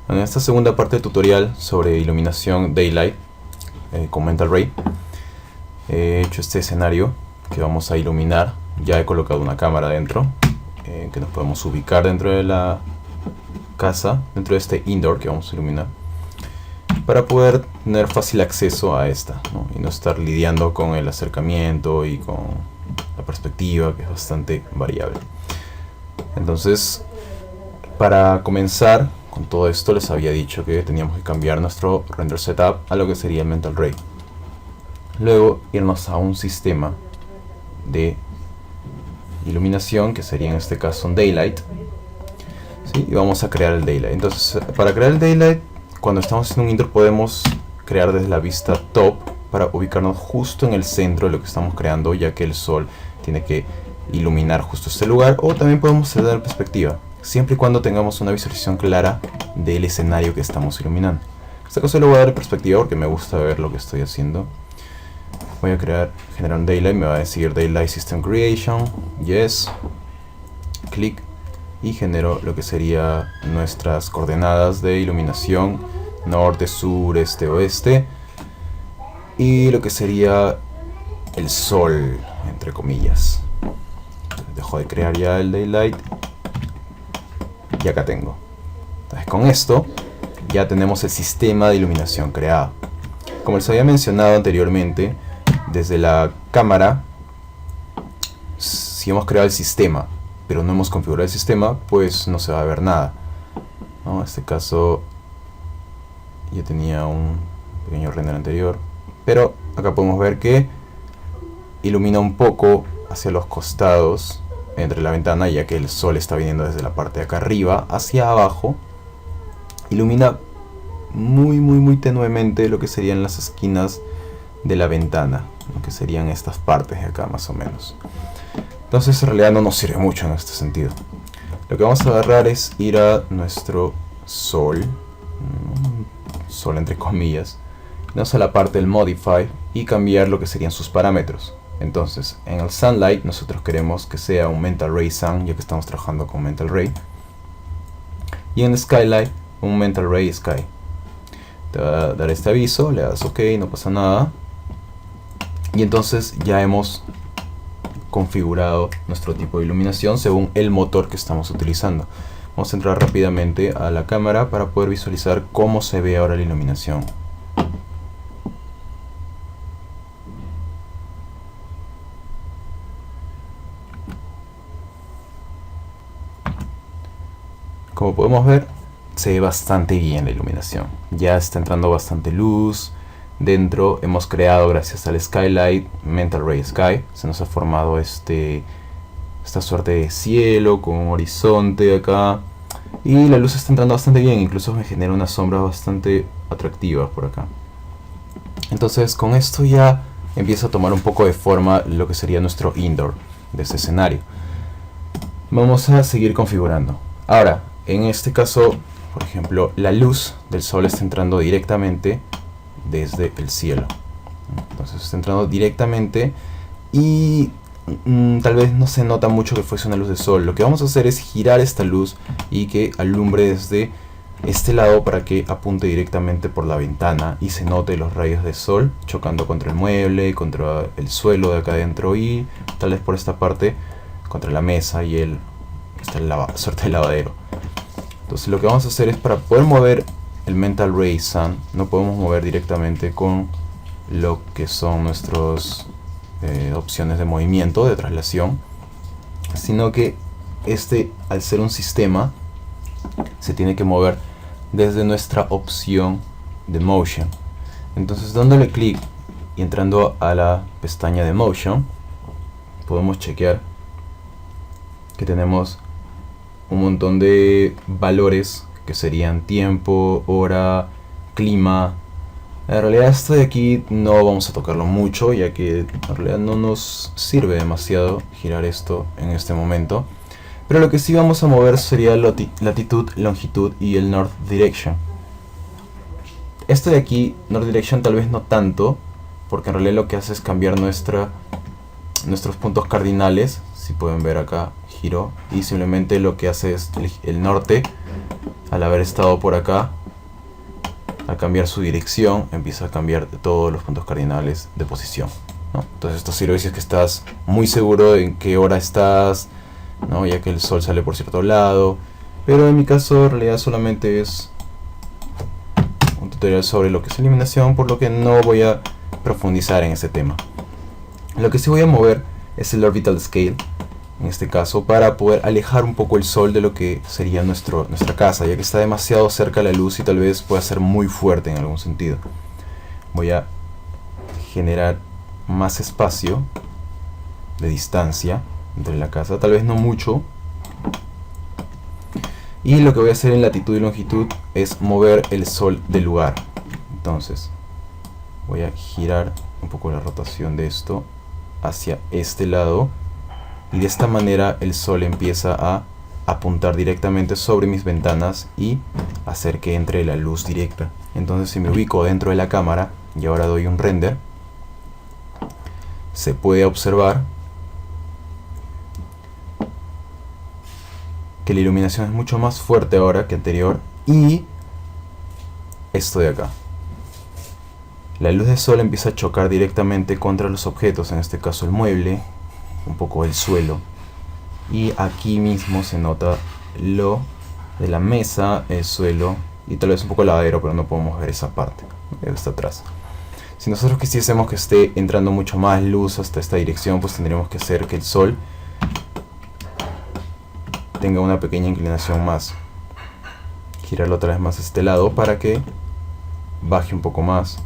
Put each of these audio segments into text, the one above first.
En esta segunda parte del tutorial sobre iluminación Daylight con Mental Ray, he hecho este escenario que vamos a iluminar. Ya he colocado una cámara dentro, que nos podemos ubicar dentro de la casa, dentro de este indoor que vamos a iluminar, para poder tener fácil acceso a esta, ¿no? Y no estar lidiando con el acercamiento y con la perspectiva, que es bastante variable. Entonces, para comenzar con todo esto, les había dicho que teníamos que cambiar nuestro render setup a lo que sería el Mental Ray. Luego irnos a un sistema de iluminación, que sería en este caso un Daylight, ¿sí? Y vamos a crear el Daylight. Entonces, para crear el Daylight, cuando estamos en un indoor, podemos crear desde la vista top para ubicarnos justo en el centro de lo que estamos creando, ya que el sol tiene que iluminar justo este lugar. O también podemos dar perspectiva, siempre y cuando tengamos una visualización clara del escenario que estamos iluminando. En este caso le voy a dar perspectiva porque me gusta ver lo que estoy haciendo. Voy a generar un Daylight, me va a decir Daylight System Creation, yes, clic, y genero lo que sería nuestras coordenadas de iluminación, norte, sur, este, oeste, y lo que sería el sol, entre comillas. Dejo de crear ya el Daylight y acá tengo. Entonces, con esto ya tenemos el sistema de iluminación creado. Como les había mencionado anteriormente, desde la cámara, si hemos creado el sistema pero no hemos configurado el sistema, pues no se va a ver nada, ¿no? En este caso ya tenía un pequeño render anterior, pero acá podemos ver que ilumina un poco hacia los costados entre la ventana, ya que el sol está viniendo desde la parte de acá arriba hacia abajo. Ilumina muy tenuemente lo que serían las esquinas de la ventana, lo que serían estas partes de acá más o menos. Entonces en realidad no nos sirve mucho en este sentido. Lo que vamos a agarrar es ir a nuestro sol, sol entre comillas, irnos a la parte del Modify y cambiar lo que serían sus parámetros. Entonces en el Sunlight nosotros queremos que sea un Mental Ray Sun, ya que estamos trabajando con Mental Ray. Y en Skylight un Mental Ray Sky. Te va a dar este aviso, le das OK, no pasa nada. Y entonces ya hemos configurado nuestro tipo de iluminación según el motor que estamos utilizando. Vamos a entrar rápidamente a la cámara para poder visualizar cómo se ve ahora la iluminación. Como podemos ver, se ve bastante bien la iluminación. Ya está entrando bastante luz. Dentro hemos creado, gracias al Skylight, Mental Ray Sky. Se nos ha formado esta suerte de cielo con un horizonte acá. Y la luz está entrando bastante bien, incluso me genera unas sombras bastante atractivas por acá. Entonces con esto ya empieza a tomar un poco de forma lo que sería nuestro indoor de este escenario. Vamos a seguir configurando. Ahora, en este caso, por ejemplo, la luz del sol está entrando directamente desde el cielo. Entonces está entrando directamente y tal vez no se nota mucho que fuese una luz de sol. Lo que vamos a hacer es girar esta luz y que alumbre desde este lado para que apunte directamente por la ventana y se note los rayos de sol chocando contra el mueble, contra el suelo de acá adentro y tal vez por esta parte contra la mesa y esta suerte de lavadero. Entonces lo que vamos a hacer es, para poder mover el Mental Ray Sun, no podemos mover directamente con lo que son nuestras opciones de movimiento, de traslación, sino que al ser un sistema, se tiene que mover desde nuestra opción de Motion. Entonces dándole clic y entrando a la pestaña de Motion, podemos chequear que tenemos un montón de valores que serían tiempo, hora, clima. En realidad esto de aquí no vamos a tocarlo mucho, ya que en realidad no nos sirve demasiado girar esto en este momento. Pero lo que sí vamos a mover sería latitud, longitud y el North Direction. Esto de aquí, North Direction, tal vez no tanto, porque en realidad lo que hace es cambiar nuestros puntos cardinales. Si pueden ver acá, giro, y simplemente lo que hace es el norte al haber estado por acá, al cambiar su dirección, empieza a cambiar todos los puntos cardinales de posición, ¿no? Entonces esto sirve si es que estás muy seguro de en qué hora estás, ¿no? Ya que el sol sale por cierto lado. Pero en mi caso en realidad solamente es un tutorial sobre lo que es iluminación, por lo que no voy a profundizar en ese tema. Lo que sí voy a mover es el orbital scale, en este caso, para poder alejar un poco el sol de lo que sería nuestra casa, ya que está demasiado cerca de la luz y tal vez pueda ser muy fuerte en algún sentido. Voy a generar más espacio de distancia entre la casa, tal vez no mucho. Y lo que voy a hacer en latitud y longitud es mover el sol del lugar. Entonces voy a girar un poco la rotación de esto hacia este lado, y de esta manera el sol empieza a apuntar directamente sobre mis ventanas y hacer que entre la luz directa. Entonces si me ubico dentro de la cámara y ahora doy un render, se puede observar que la iluminación es mucho más fuerte ahora que anterior. Y esto de acá, la luz del sol empieza a chocar directamente contra los objetos, en este caso el mueble, un poco el suelo, y aquí mismo se nota lo de la mesa, el suelo y tal vez un poco el lavadero, pero no podemos ver esa parte, está atrás. Si nosotros quisiésemos que esté entrando mucho más luz hasta esta dirección, pues tendríamos que hacer que el sol tenga una pequeña inclinación más, girarlo otra vez más a este lado para que baje un poco más,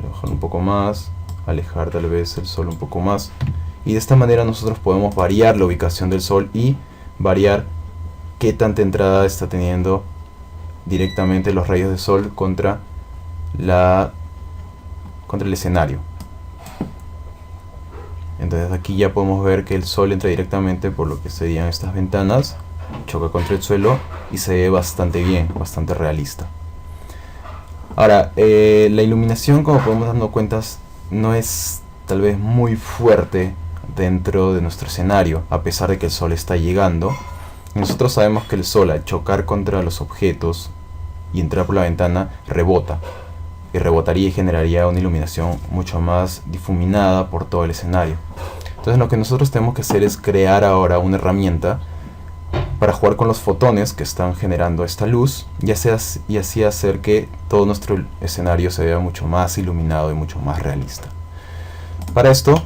bajar un poco más, alejar tal vez el sol un poco más, y de esta manera nosotros podemos variar la ubicación del sol y variar qué tanta entrada está teniendo directamente los rayos de sol contra el escenario. Entonces aquí ya podemos ver que el sol entra directamente por lo que serían estas ventanas, choca contra el suelo y se ve bastante bien, bastante realista. Ahora, la iluminación, como podemos darnos cuenta, no es tal vez muy fuerte dentro de nuestro escenario, a pesar de que el sol está llegando. Nosotros sabemos que el sol, al chocar contra los objetos y entrar por la ventana, rebota, y rebotaría y generaría una iluminación mucho más difuminada por todo el escenario. Entonces lo que nosotros tenemos que hacer es crear ahora una herramienta para jugar con los fotones que están generando esta luz, y así hacer que todo nuestro escenario se vea mucho más iluminado y mucho más realista. Para esto,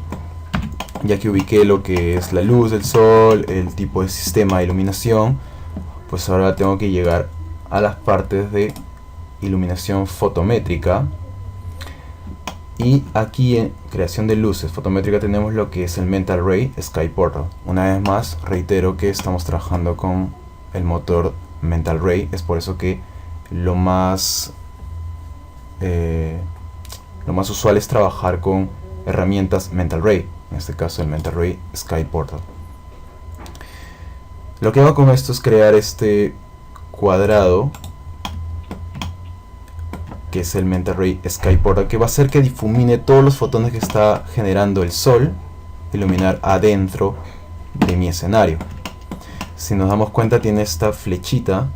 ya que ubiqué lo que es la luz del sol, el tipo de sistema de iluminación, pues ahora tengo que llegar a las partes de iluminación fotométrica. Y aquí en creación de luces fotométrica tenemos lo que es el Mental Ray Sky Portal. Una vez más reitero que estamos trabajando con el motor Mental Ray, es por eso que lo más usual es trabajar con herramientas Mental Ray, en este caso el Mental Ray Sky Portal. Lo que hago con esto es crear este cuadrado que es el Mental Ray Sky Portal, que va a hacer que difumine todos los fotones que está generando el sol, iluminar adentro de mi escenario. Si nos damos cuenta, tiene esta flechita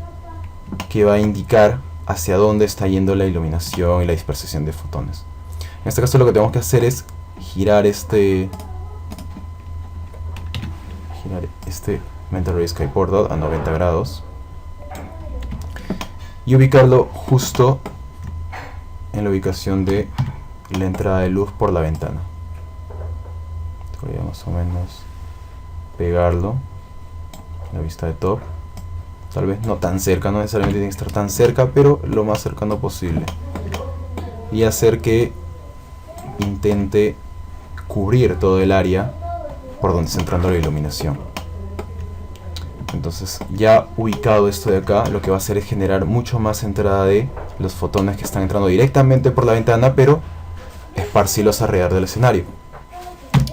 que va a indicar hacia dónde está yendo la iluminación y la dispersión de fotones. En este caso lo que tenemos que hacer es girar este Mental Ray Sky Portal a 90 grados y ubicarlo justo en la ubicación de la entrada de luz por la ventana. Voy a más o menos pegarlo a la vista de top, tal vez no tan cerca, no necesariamente tiene que estar tan cerca, pero lo más cercano posible, y hacer que intente cubrir todo el área por donde está entrando la iluminación. Entonces, ya ubicado esto de acá, lo que va a hacer es generar mucho más entrada de los fotones que están entrando directamente por la ventana, pero esparcirlos alrededor del escenario.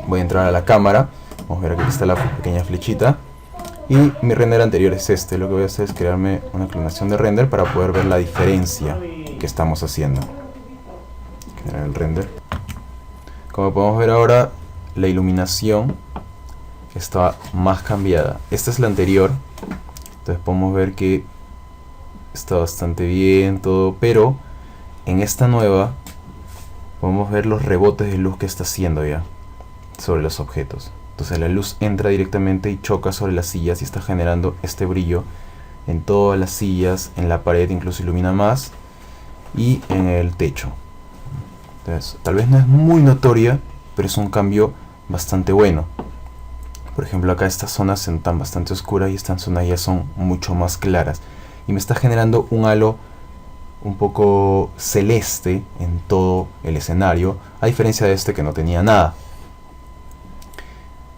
Voy a entrar a la cámara, vamos a ver que aquí está la pequeña flechita, y mi render anterior es este. Lo que voy a hacer es crearme una inclinación de render para poder ver la diferencia que estamos haciendo. Generar el render. Como podemos ver ahora, la iluminación está más cambiada. Esta es la anterior, entonces podemos ver que está bastante bien todo, pero en esta nueva podemos ver los rebotes de luz que está haciendo ya sobre los objetos. Entonces la luz entra directamente y choca sobre las sillas y está generando este brillo en todas las sillas, en la pared incluso ilumina más, y en el techo. Entonces, tal vez no es muy notoria, pero es un cambio bastante bueno. Por ejemplo, acá estas zonas están bastante oscuras y estas zonas ya son mucho más claras. Y me está generando un halo un poco celeste en todo el escenario, a diferencia de este que no tenía nada.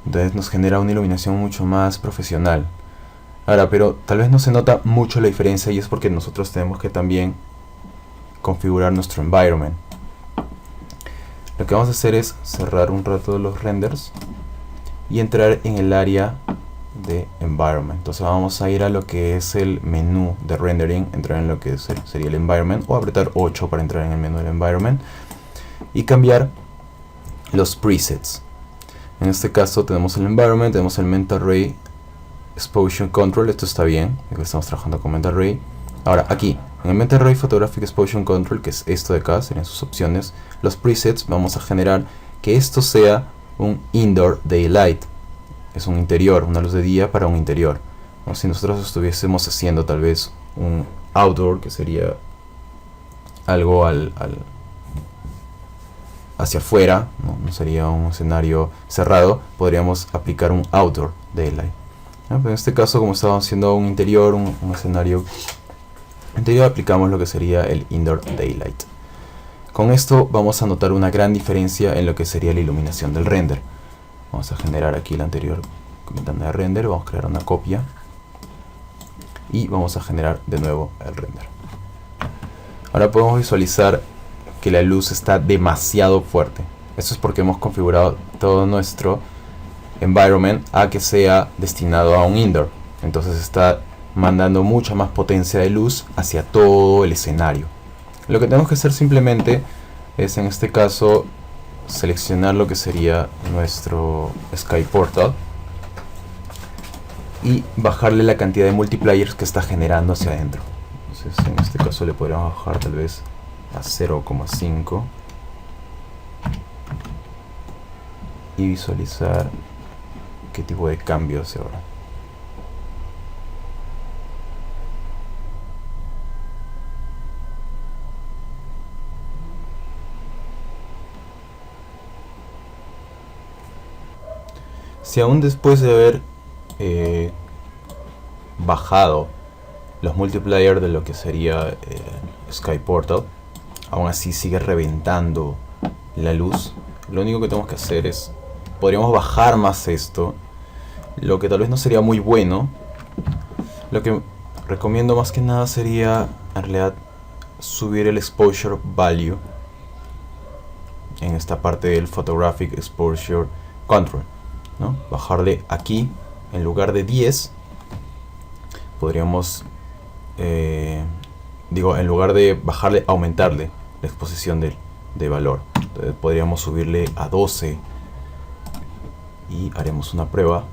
Entonces nos genera una iluminación mucho más profesional. Ahora, pero tal vez no se nota mucho la diferencia, y es porque nosotros tenemos que también configurar nuestro environment. Lo que vamos a hacer es cerrar un rato los renders y entrar en el área de environment. Entonces vamos a ir a lo que es el menú de rendering, entrar en lo que sería el environment, o apretar 8 para entrar en el menú del environment y cambiar los presets. En este caso tenemos el environment, tenemos el Mental Ray Exposure Control. Esto está bien, estamos trabajando con Mental Ray. Ahora aquí, en el Mental Ray Photographic Exposure Control, que es esto de acá, serían sus opciones, los presets, vamos a generar que esto sea un Indoor Daylight. Es un interior, una luz de día para un interior, ¿no? Si nosotros estuviésemos haciendo tal vez un outdoor, que sería algo hacia afuera, no sería un escenario cerrado, podríamos aplicar un Outdoor Daylight, ¿no? Pero en este caso, como estábamos haciendo un interior, un escenario interior, aplicamos lo que sería el Indoor Daylight. Con esto vamos a notar una gran diferencia en lo que sería la iluminación del render. Vamos a generar aquí la anterior ventana de render, vamos a crear una copia y vamos a generar de nuevo el render. Ahora podemos visualizar que la luz está demasiado fuerte. Esto es porque hemos configurado todo nuestro environment a que sea destinado a un indoor. Entonces está mandando mucha más potencia de luz hacia todo el escenario. Lo que tenemos que hacer simplemente es, en este caso, seleccionar lo que sería nuestro Sky Portal y bajarle la cantidad de multipliers que está generando hacia adentro. Entonces en este caso le podríamos bajar tal vez a 0,5 y visualizar qué tipo de cambio hace ahora. Si aún después de haber bajado los multipliers de lo que sería Sky Portal, aún así sigue reventando la luz, lo único que tenemos que hacer es, podríamos bajar más esto, lo que tal vez no sería muy bueno. Lo que recomiendo más que nada sería, en realidad, subir el Exposure Value en esta parte del Photographic Exposure Control, ¿no? Bajarle aquí, en lugar de 10, podríamos, en lugar de bajarle, aumentarle la exposición de valor. Entonces podríamos subirle a 12 y haremos una prueba.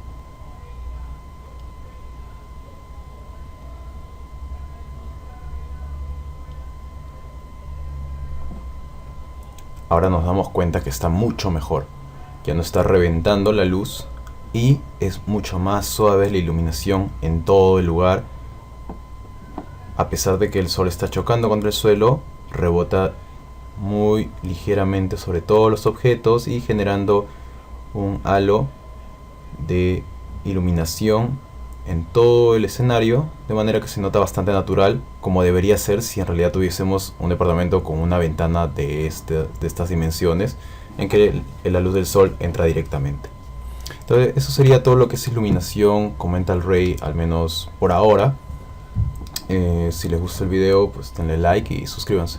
Ahora nos damos cuenta que está mucho mejor. Ya no está reventando la luz y es mucho más suave la iluminación en todo el lugar. A pesar de que el sol está chocando contra el suelo, rebota muy ligeramente sobre todos los objetos y generando un halo de iluminación en todo el escenario, de manera que se nota bastante natural, como debería ser si en realidad tuviésemos un departamento con una ventana de estas dimensiones, en que la luz del sol entra directamente. Entonces eso sería todo lo que es iluminación con Mental Ray, al menos por ahora. Si les gusta el video, pues denle like y suscríbanse.